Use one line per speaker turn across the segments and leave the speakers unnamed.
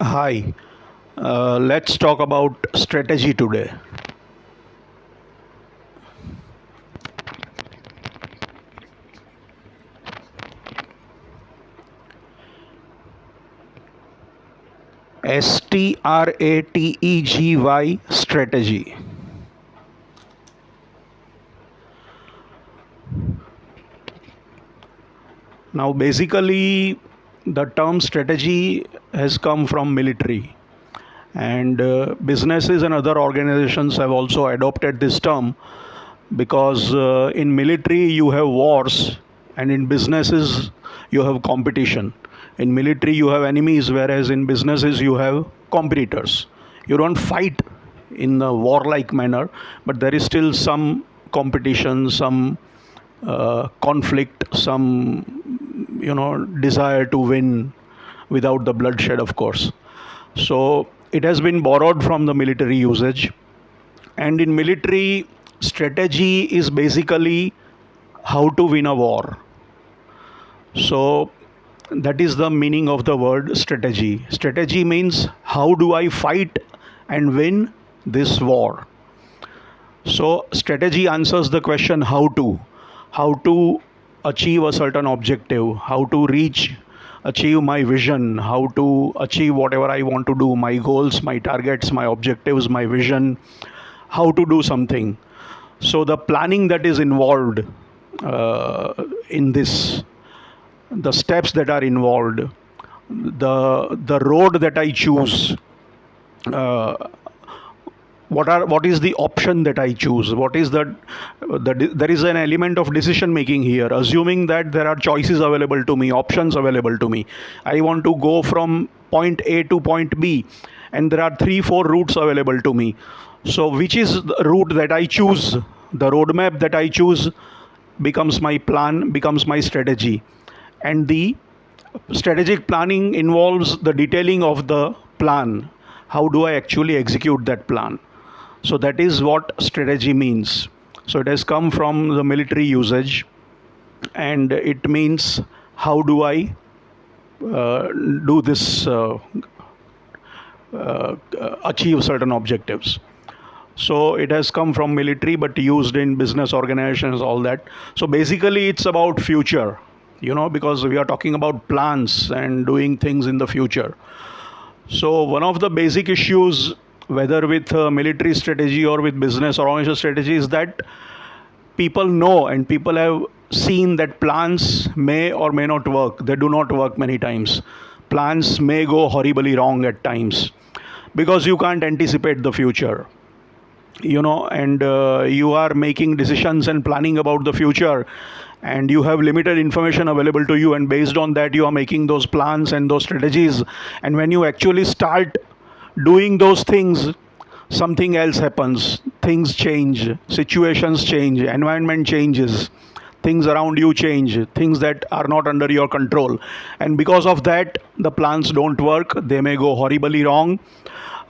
Hi, let's talk about strategy today. STRATEGY strategy. Now, basically, the term strategy has come from military, and businesses and other organizations have also adopted this term because in military you have wars, and in businesses you have competition. In military you have enemies, whereas in businesses you have competitors. You don't fight in a warlike manner, but there is still some competition, some conflict, some desire to win without the bloodshed, of course. So it has been borrowed from the military usage. And in military, strategy is basically how to win a war. So that is the meaning of the word strategy. Strategy means how do I fight and win this war. So strategy answers the question how to achieve a certain objective, how to achieve my vision, how to achieve whatever I want to do, my goals, my targets, my objectives, my vision, how to do something. So the planning that is involved in this, the steps that are involved, the road that I choose, uh, what is the option that I choose, what is there is an element of decision making here, assuming that there are choices available to me, options available to me. I want to go from point A to point B, and there are 3 4 routes available to me. So which is the route that I choose, the roadmap that I choose becomes my plan, becomes my strategy. And the strategic planning involves the detailing of the plan. How do I actually execute that plan? So that is what strategy means. So it has come from the military usage, and it means how do I do this, achieve certain objectives. So it has come from military but used in business organizations, all that. So basically it's about future, because we are talking about plans and doing things in the future. So one of the basic issues, whether with military strategy or with business or organizational strategy, is that people know and people have seen that plans may or may not work. They do not work many times. Plans may go horribly wrong at times because you can't anticipate the future, and you are making decisions and planning about the future, and you have limited information available to you, and based on that you are making those plans and those strategies. And when you actually start doing those things, something else happens, things change, situations change, environment changes, things around you change, things that are not under your control, and because of that the plans don't work, they may go horribly wrong.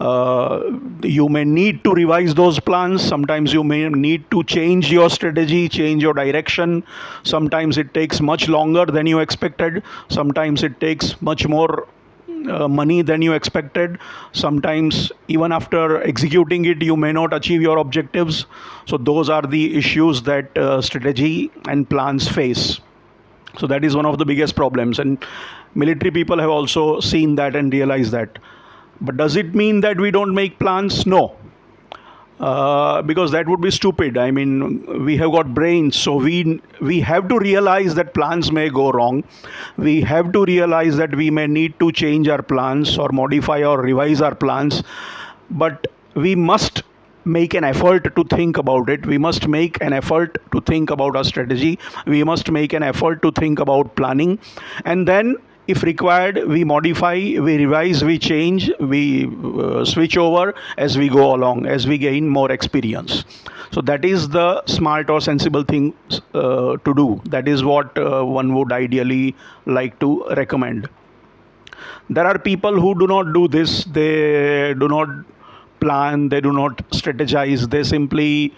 You may need to revise those plans. Sometimes you may need to change your strategy, change your direction. Sometimes it takes much longer than you expected. Sometimes it takes much more money than you expected. Sometimes, even after executing it, you may not achieve your objectives. So, those are the issues that strategy and plans face. So, that is one of the biggest problems. And military people have also seen that and realized that. But does it mean that we don't make plans? No, because that would be stupid. I mean, we have got brains, so we have to realize that plans may go wrong. We have to realize that we may need to change our plans or modify or revise our plans, but we must make an effort to think about it. We must make an effort to think about our strategy. We must make an effort to think about planning, and then if required we modify, we revise, we change, we switch over as we go along, as we gain more experience. So that is the smart or sensible thing to do. That is what one would ideally like to recommend. There are people who do not do this. They do not plan, they do not strategize, they simply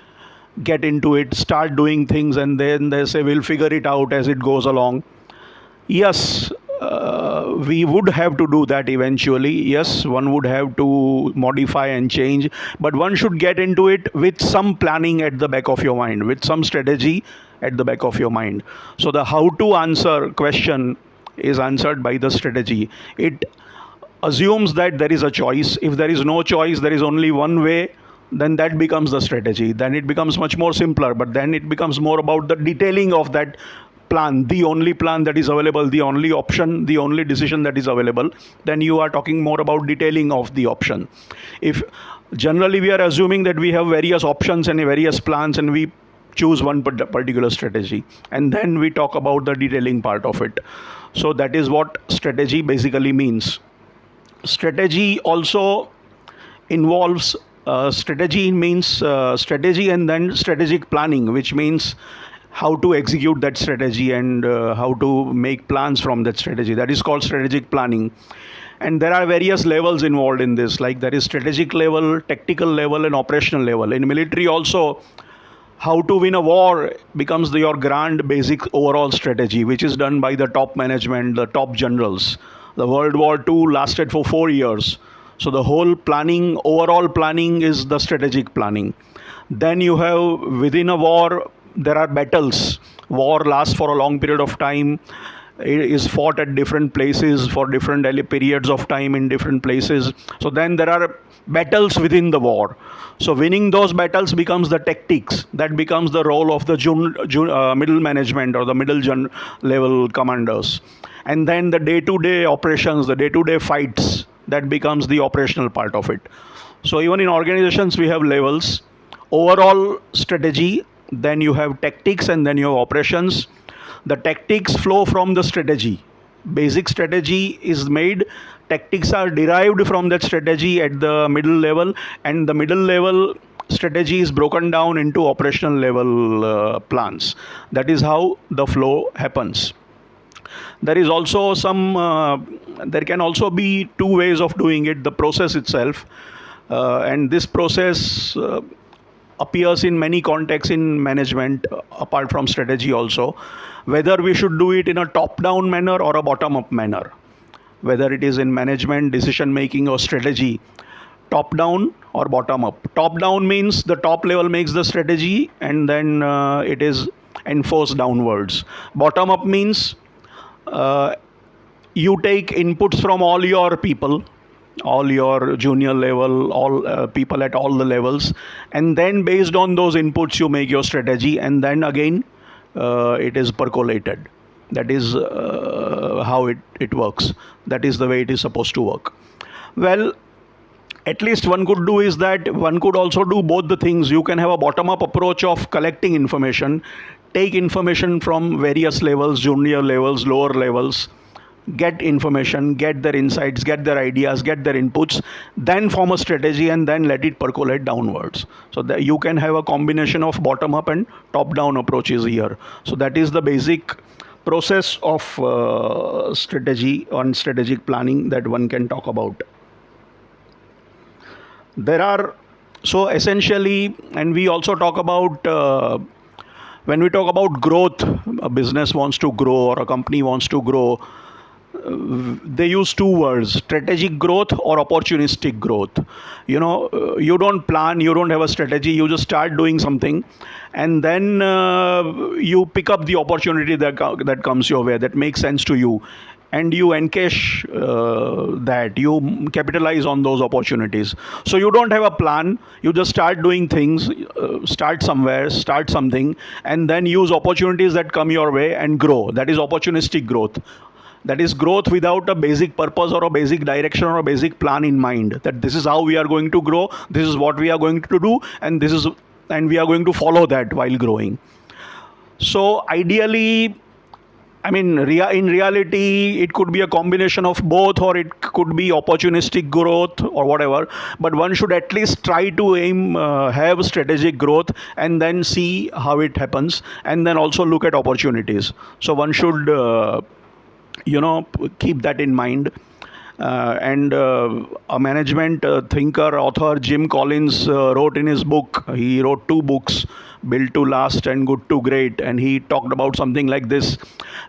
get into it, start doing things, and then they say we'll figure it out as it goes along. Yes, we would have to do that eventually. Yes, one would have to modify and change, but one should get into it with some planning at the back of your mind, with some strategy at the back of your mind. So the how to answer question is answered by the strategy. It assumes that there is a choice. If there is no choice, there is only one way, then that becomes the strategy. Then it becomes much more simpler, but then it becomes more about the detailing of that plan, the only plan that is available, the only option, the only decision that is available. Then you are talking more about detailing of the option. If generally we are assuming that we have various options and various plans and we choose one particular strategy, and then we talk about the detailing part of it. So that is what strategy basically means. Strategy also involves strategy means strategy and then strategic planning, which means how to execute that strategy and how to make plans from that strategy. That is called strategic planning. And there are various levels involved in this, like there is strategic level, tactical level, and operational level. In military also, how to win a war becomes your grand basic overall strategy, which is done by the top management, the top generals. The World War II lasted for 4 years. So the whole planning, overall planning is the strategic planning. Then you have within a war, there are battles. War lasts for a long period of time. It is fought at different places for different periods of time in different places. So then there are battles within the war. So winning those battles becomes the tactics. That becomes the role of the middle management or the middle level commanders. And then the day-to-day operations, the day-to-day fights, that becomes the operational part of it. So even in organizations, we have levels. Overall strategy, then you have tactics, and then you have operations. The tactics flow from the strategy. Basic strategy is made, tactics are derived from that strategy at the middle level, and the middle level strategy is broken down into operational level plans. That is how the flow happens. There is also there can also be two ways of doing it, the process itself. And this process appears in many contexts in management, apart from strategy also. Whether we should do it in a top-down manner or a bottom-up manner. Whether it is in management, decision making, or strategy, top-down or bottom-up. Top-down means the top level makes the strategy and then it is enforced downwards. Bottom-up means you take inputs from all your people, all your junior level, all people at all the levels, and then based on those inputs you make your strategy, and then again it is percolated. That is how it works. That is the way it is supposed to work. Well, at least one could do is that one could also do both the things. You can have a bottom-up approach of collecting information, take information from various levels, junior levels, lower levels, get information, get their insights, get their ideas, get their inputs, then form a strategy and then let it percolate downwards. So that you can have a combination of bottom-up and top-down approaches here. So that is the basic process of strategy on strategic planning that one can talk about. There are, so essentially, and we also talk about, when we talk about growth, a business wants to grow or a company wants to grow, they use two words, strategic growth or opportunistic growth. You don't plan, you don't have a strategy, you just start doing something, and then you pick up the opportunity that comes your way, that makes sense to you, and you encash that, you capitalize on those opportunities. So you don't have a plan, you just start doing things, start somewhere, start something, and then use opportunities that come your way and grow. That is opportunistic growth. That is growth without a basic purpose or a basic direction or a basic plan in mind, that this is how we are going to grow, this is what we are going to do, and we are going to follow that while growing. So ideally, in reality, it could be a combination of both, or it could be opportunistic growth or whatever. But one should at least try to have strategic growth and then see how it happens, and then also look at opportunities. So one should keep that in mind. And a management thinker, author, Jim Collins, wrote in his book, he wrote 2 books, Built to Last and Good to Great, and he talked about something like this.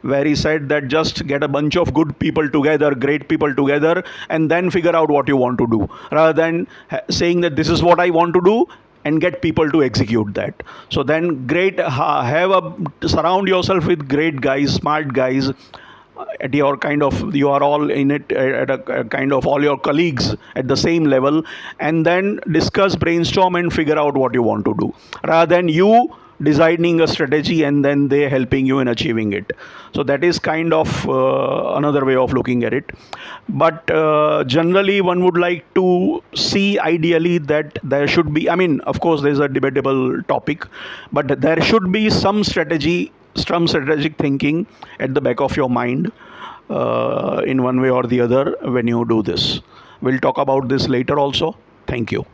where he said that just get a bunch of good people together, great people together, and then figure out what you want to do, rather than saying that this is what I want to do and get people to execute that. So then surround yourself with great guys, smart guys, at your kind of, you are all in it at a kind of all your colleagues at the same level, and then discuss, brainstorm, and figure out what you want to do, rather than you designing a strategy and then they helping you in achieving it. So that is kind of another way of looking at it. But generally one would like to see ideally that there should be, I mean, of course there's a debatable topic, but there should be some strategy, some strategic thinking at the back of your mind in one way or the other when you do this. We'll talk about this later also. Thank you.